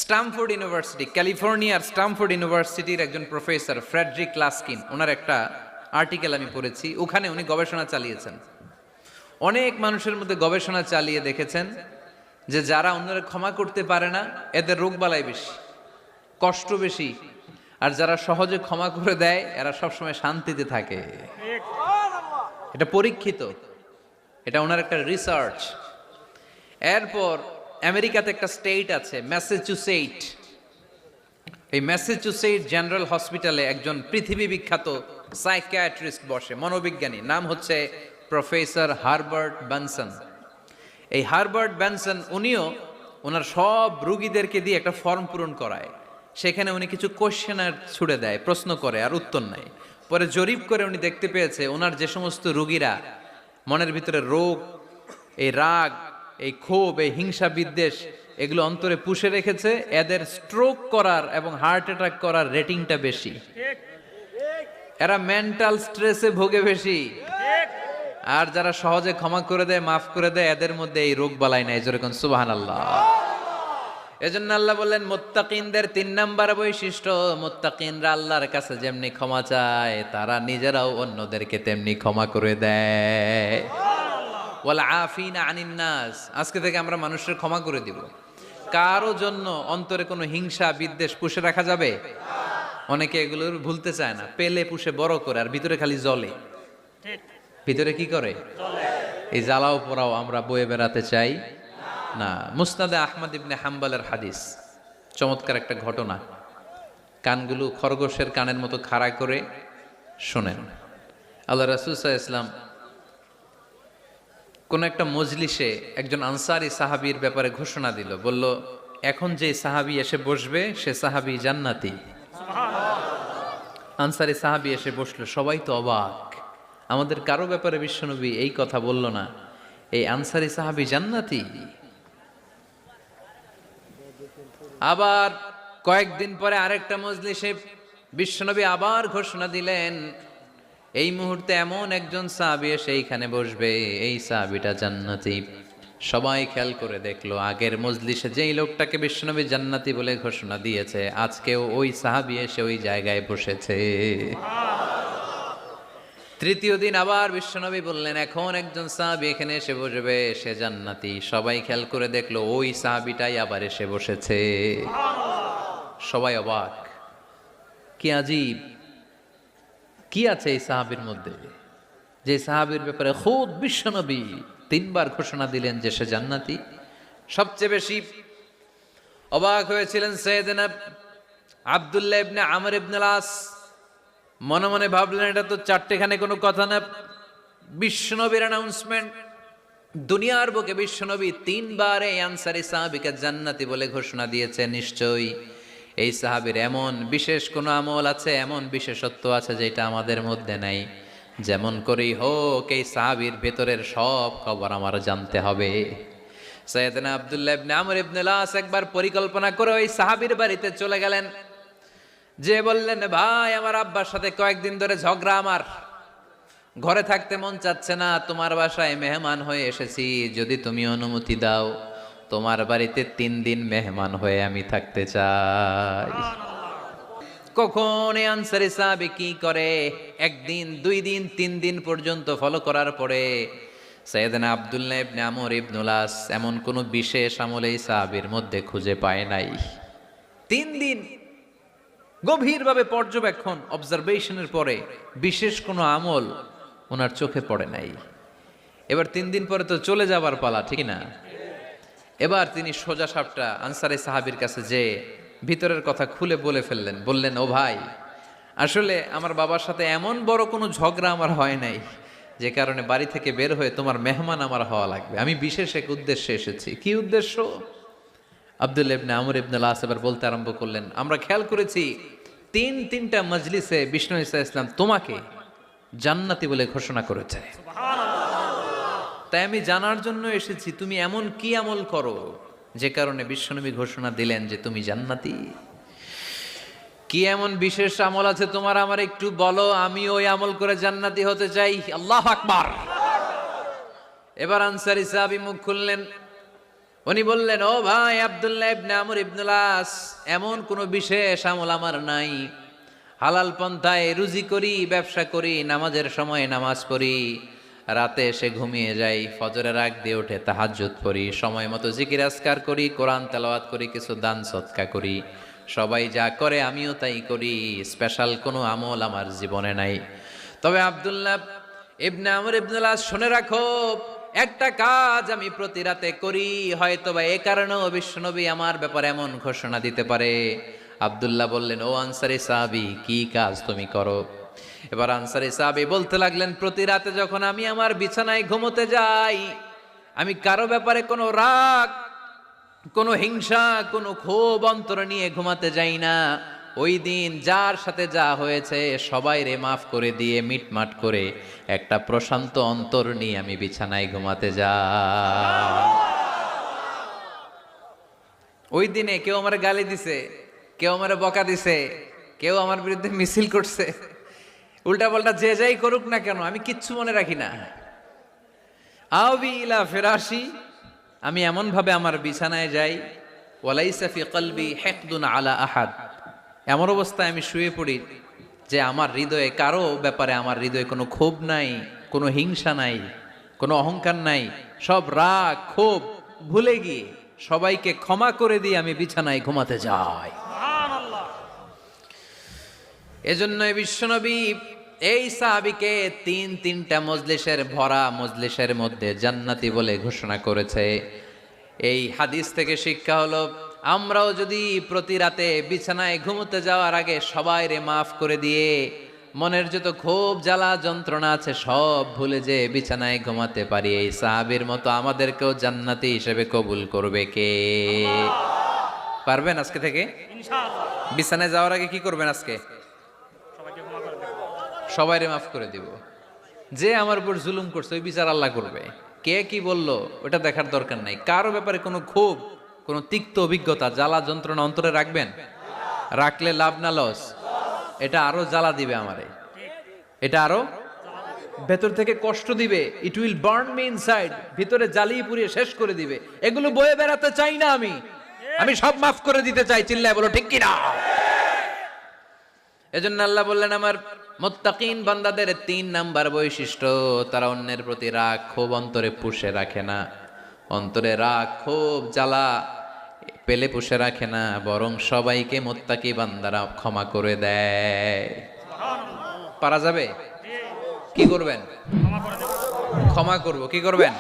Stamford university, ক্যালিফোর্নিয়ার Stamford ইউনিভার্সিটির একজন প্রফেসর ফ্রেডরিক লাস্কিন, ওনার একটা আর্টিকেল আমি পড়েছি। ওখানে উনি গবেষণা চালিয়েছেন, অনেক মানুষের মধ্যে গবেষণা চালিয়ে দেখেছেন যে যারা অন্যরা ক্ষমা করতে পারে না এদের রোগবালাই বেশি, কষ্ট বেশি, আর যারা সহজে ক্ষমা করে দেয় এরা সবসময় শান্তিতে থাকে। এটা পরীক্ষিত, এটা ওনার একটা রিসার্চ। এরপর আমেরিকাতে একটা স্টেট আছে ম্যাসাচুসেট, এই ম্যাসাচুসেট জেনারেল হসপিটালে একজন পৃথিবী বিখ্যাত সাইকিয়াট্রিস্ট বসে, মনোবিজ্ঞানী, নাম হচ্ছে প্রফেসর হারবার্ট বেনসন। এই হারবার্ট বেনসন উনিও ওনার সব রুগীদেরকে দিয়ে একটা ফর্ম পূরণ করায়, সেখানে উনি কিছু কোশ্চেনার ছুড়ে দেয়, প্রশ্ন করে আর উত্তর নেয়। পরে জরিপ করে উনি দেখতে পেয়েছে ওনার যে সমস্ত রুগীরা মনের ভিতরে রোগ, এই রাগ, এই ক্ষোভ, এই হিংসা বিদ্বেষ এগুলো অন্তরে পুষে রেখেছে, এদের স্ট্রোক করার এবং হার্ট অ্যাটাক করার রেটিংটা বেশি, এরা মেন্টাল স্ট্রেসে ভোগে বেশি। আর যারা সহজে ক্ষমা করে দেয়, মাফ করে দেয়, এদের মধ্যে এই রোগ বালাই নাই। যেরকম সুবহানাল্লাহ। এজন্য আল্লাহ বললেন মুত্তাকিনদের 3 নাম্বার বৈশিষ্ট্য, মুত্তাকিনরা আল্লাহর কাছে যেমনি ক্ষমা চায় তারা নিজেরাও অন্যদেরকে তেমনি ক্ষমা করে দেয়। ওয়াল আফিনা আনিন নাস, আজকে থেকে আমরা মানুষের ক্ষমা করে দিব। কারো জন্য অন্তরে কোনো হিংসা বিদ্বেষ পুষে রাখা যাবে? অনেকে এগুলো ভুলতে চায় না, পেলে পুষে বড় করে আর ভিতরে খালি জ্বলে। ভিতরে কি করে? এই জ্বালাও পোড়াও আমরা বয়ে বেড়াতে চাই না। মুসনাদে আহমদ ইবনে হাম্বলের হাদিস, চমৎকার একটা ঘটনা। কানগুলো খরগোশের কানের মতো খাড়া করে শোনেন। আল্লাহ রাসূল সাল্লাল্লাহু আলাইহি ওয়াসাল্লাম কোন একটা মজলিসে একজন আনসারী সাহাবীর ব্যাপারে ঘোষণা দিল, বলল এখন যে সাহাবী এসে বসবে সে সাহাবী জান্নাতি। আনসারী সাহাবী এসে বসলো, সবাই তো অবাক, আমাদের কারো ব্যাপারে বিশ্বনবী এই কথা বলল না, এই আনসারী সাহাবী জান্নাতি। আবার কয়েকদিন পরে আরেকটা মজলিসে বিশ্বনবী আবার ঘোষণা দিলেন, এই মুহূর্তে এমন একজন সাহাবী এসে এইখানে বসবে, এই সাহাবীটা জান্নাতি। সবাই খেয়াল করে দেখলো, আগের মজলিসে যেই লোকটাকে বিশ্বনবী জান্নাতি বলে ঘোষণা দিয়েছে, আজকেও ওই সাহাবী এসে ওই জায়গায় বসেছে। তৃতীয় দিন আবার বিশ্বনবী বললেন, এখন একজন সাহাবী এখানে এসে বসবে, সে জান্নাতি। সবাই খেয়াল করে দেখলো, ওই সাহাবীটাই আবার এসে বসেছে। সবাই অবাক, কি আজীব, কি আছে এই সাহাবীর মধ্যে, যে সাহাবীর ব্যাপারে খুদ বিশ্বনবী 3 বার ঘোষণা দিলেন যে সে জান্নাতি। সবচেয়ে বেশি অবাক হয়েছিলেন সাইয়েদনা আব্দুল্লাহ ইবনে আমর ইবনে আস। মনে মনে ভাবলেন, এটা তো চারটেখানে কোনো কথা না, বিশ্বনবীর অ্যানাউন্সমেন্ট। দুনিয়ার বুকে বিশ্বনবী 3 বার এই আনসারী সাহাবীকে জান্নাতি বলে ঘোষণা দিয়েছে, নিশ্চয়ই এই সাহাবীর এমন বিশেষ কোনো আমল আছে, এমন বিশেষত্ব আছে যেটা আমাদের মধ্যে নাই। যেমন করেই হোক এই সাহাবীর ভেতরের সব খবর আমার জানতে হবে। সাইয়েদনা আব্দুল্লাহ ইবনে আমর ইবনে আস একবার পরিকল্পনা করে ওই সাহাবীর বাড়িতে চলে গেলেন, যে বললেন, ভাই আমার আব্বার সাথে কয়েকদিন ধরে ঝগড়া, আমার ঘরে থাকতে মন চাচ্ছে না, তোমার বাসায় মেহমান হয়ে এসেছি, যদি তুমি অনুমতি দাও তোমার বাড়িতে 3 দিন মেহমান হয়ে আমি থাকতে চাই। কখন এই আনসারী সাহাবী কি করে, 1 দিন 2 দিন 3 দিন পর্যন্ত ফলো করার পরে সাইয়েদনা আব্দুল্লাহ ইবনে আমর ইবনে আস এমন কোনো বিশেষ আমল এই সাহাবীর মধ্যে খুঁজে পায় নাই। 3 দিন গভীরভাবে পর্যবেক্ষণ, অবজারভেশনের পরে বিশেষ কোনো আমল ওনার চোখে পড়ে নাই। এবার 3 দিন পরে তো চলে যাবার পালা, ঠিক না? এবার তিনি সোজা সাপটা আনসারী সাহাবীর কাছে যে ভিতরের কথা খুলে বলে ফেললেন, বললেন, ও ভাই, আসলে আমার বাবার সাথে এমন বড় কোনো ঝগড়া আমার হয় নাই যে কারণে বাড়ি থেকে বের হয়ে তোমার মেহমান আমার হওয়া লাগবে, আমি বিশেষ এক উদ্দেশ্যে এসেছি। কি উদ্দেশ্য? আব্দুল্লাহ ইবনে আমর ইবনে আস এবার বলতে আরম্ভ করলেন, আমরা খেয়াল করেছি 3টা মজলিসে বিষ্ণু ঈসা ইসলাম তোমাকে জান্নাতি বলে ঘোষণা করেছে, তাই আমি জানার জন্য এসেছি তুমি এমন কি আমল করো যে কারণে বিশ্বনবী ঘোষণা দিলেন যে তুমি জান্নাতি। কি এমন বিশেষ আমল আছে তোমার, আমার একটু বলো, আমি ওই আমল করে জান্নাতি হতে চাই। আল্লাহু আকবার। এবার আনসারী সাহাবী মুখ খুললেন, উনি বললেন, ও ভাই আব্দুল্লাহ ইবনে আমর ইবনুল আস, এমন কোনো বিশেষ আমল আমার নাই। হালাল পন্থায় রুজি করি, ব্যবসা করি, নামাজের সময় নামাজ পড়ি, রাতে এসে ঘুমিয়ে যাই, ফজরের আগ দিয়ে উঠে তাহাজ্জুদ পড়ি, সময় মতো জিকির আজকার করি, কোরআন তেলাওয়াত করি, কিছু দান সদকা করি। সবাই যা করে আমিও তাই করি, স্পেশাল কোনো আমল আমার জীবনে নাই। তবে আব্দুল্লাহ ইবনে আমর ইবনুল আস, শুনে রাখো, একটা কাজ আমি প্রতি রাতে করি, হয়তোবা এ কারণেও বিশ্বনবী আমার ব্যাপারে এমন ঘোষণা দিতে পারে। আব্দুল্লাহ বললেন, ও আনসারী সাহাবী, কি কাজ তুমি করো? এবার আনসারী সাহাবী বলতে লাগলেন, প্রতি রাতে যখন আমি আমার বিছানায় ঘুমোতে যাই, আমি কারো ব্যাপারে কোনো রাগ, কোনো হিংসা, কোনো ক্ষোভ অন্তরে নিয়ে ঘুমাতে যাই না। ওই দিন যার সাথে যা হয়েছে সবাই রে মাফ করে দিয়ে মিটমাট করে একটা প্রশান্ত অন্তর নিয়ে আমি বিছানায় ঘুমাতে যাই। ওই দিনে কেউ আমার গালি দিছে, কেউ আমার বকা দিছে, কেউ আমার বিরুদ্ধে মিছিল করছে, উল্টা পাল্টা যে যাই করুক না কেন, আমি কিচ্ছু মনে রাখি না। আবি ইলা ফিরাশি, আমি এমন ভাবে আমার বিছানায় যাই, ওয়ালাইসা ফি কলবি হিকদুন আলা আহাদ, এমন অবস্থায় আমি শুয়ে পড়ি যে আমার হৃদয়ে কারো ব্যাপারে, আমার হৃদয়ে কোনো ক্ষোভ নাই, কোনো হিংসা নাই, কোনো অহংকার নাই, সব রাগ ক্ষোভ ভুলে গিয়ে সবাইকে ক্ষমা করে দিয়ে আমি বিছানায় ঘুমাতে যাই। এজন্য বিশ্বনবী এই সাহাবীকে তিনটা মজলিসের ভরা মজলিসের মধ্যে জান্নাতি বলে ঘোষণা করেছে। এই হাদিস থেকে শিক্ষা হলো, আমরাও যদি প্রতি রাতে বিছানায় ঘুমোতে যাওয়ার আগে সবাই রে মাফ করে দিয়ে মনের যত ক্ষোভ জ্বালা যন্ত্রণা আছে সব ভুলে যে বিছানায় ঘুমাতে পারি, এই সাহাবীর মতো আমাদেরকেও জান্নাতি হিসেবে কবুল করবে কে? পারবেন আজকে থেকে? ইনশাআল্লাহ। বিছানায় যাওয়ার আগে কি করবেন? আজকে সবাই রে মাফ করে দিব। যে আমার উপর জুলুম করছে ওই বিচার আল্লাহ করবে। কে কি বললো ওটা দেখার দরকার নাই। কারো ব্যাপারে কোনো ক্ষোভ, কোনো তিক্ত অভিজ্ঞতা, জ্বালা যন্ত্রণা অন্তরে রাখবেন? রাখলে লাভ না লস? এটা আরো জ্বালা দিবে আমারে, এটা আরো ভেতর থেকে কষ্ট দিবে। It will burn me inside, ভিতরে জ্বালিয়ে পুড়িয়ে শেষ করে দিবে। এগুলো বয়ে বেড়াতে চাই না আমি সব মাফ করে দিতে চাই। চিল্লায় বলো ঠিক কিনা? এজন্য আল্লাহ বললেন, আমার মুত্তাকিন বান্দাদের 3 নাম্বার বৈশিষ্ট্য, তারা অন্যের প্রতি রাগ ক্ষোভ অন্তরে পুষে রাখে না। অন্তরে রাগ ক্ষোভ জ্বালা পেলে পুষে রাখে না, বরং সবাইকে মুত্তাকি বান্দারা ক্ষমা করে দেয়। পারা যাবে? কি করবেন? ক্ষমা করব। কি করবেন?